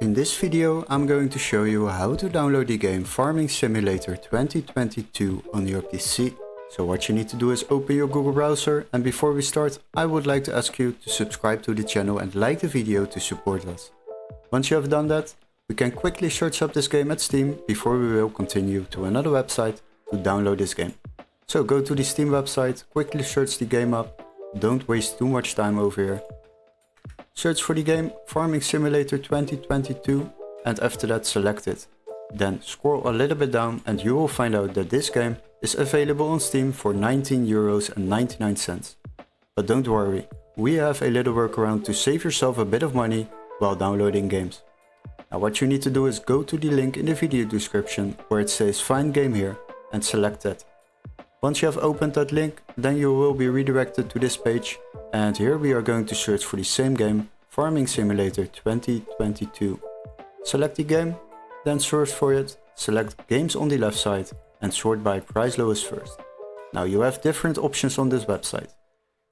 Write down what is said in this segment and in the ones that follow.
In this video I'm going to show you how to download the game Farming Simulator 2022 on your PC. So what you need to do is open your Google browser, and before we start I would like to ask you to subscribe to the channel and like the video to support us. Once you have done that, we can quickly search up this game at Steam before we will continue to another website to download this game. So go to the Steam website, quickly search the game up, don't waste too much time over here. Search for the game Farming Simulator 2022 and after that select it. Then scroll a little bit down and you will find out that this game is available on Steam for €19.99. But don't worry, we have a little workaround to save yourself a bit of money while downloading games. Now what you need to do is go to the link in the video description where it says find game here and select that. Once you have opened that link, then you will be redirected to this page, and here we are going to search for the same game, Farming Simulator 2022. Select the game, then search for it, select games on the left side and sort by price lowest first. Now you have different options on this website.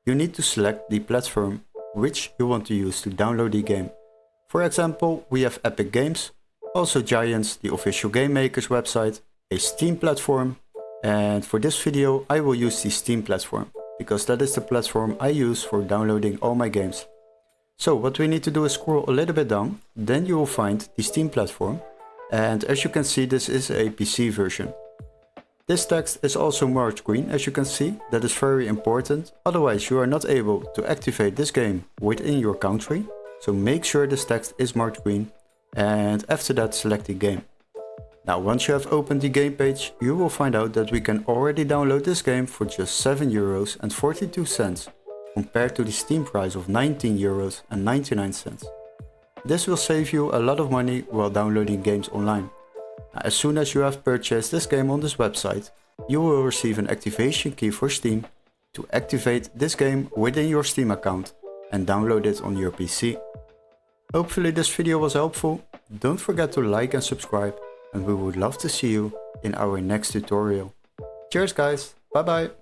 You need to select the platform which you want to use to download the game. For example, we have Epic Games, also Giants, the official game maker's website, a Steam platform, and for this video I will use the Steam platform, because that is the platform I use for downloading all my games. So what we need to do is scroll a little bit down, then you will find the Steam platform, and as you can see this is a PC version. This text is also marked green, as you can see, that is very important, otherwise you are not able to activate this game within your country. So make sure this text is marked green, and after that select the game. Now once you have opened the game page, you will find out that we can already download this game for just €7.42 compared to the Steam price of €19.99. This will save you a lot of money while downloading games online. Now, as soon as you have purchased this game on this website, you will receive an activation key for Steam to activate this game within your Steam account and download it on your PC. Hopefully this video was helpful. Don't forget to like and subscribe, and we would love to see you in our next tutorial. Cheers guys, bye bye!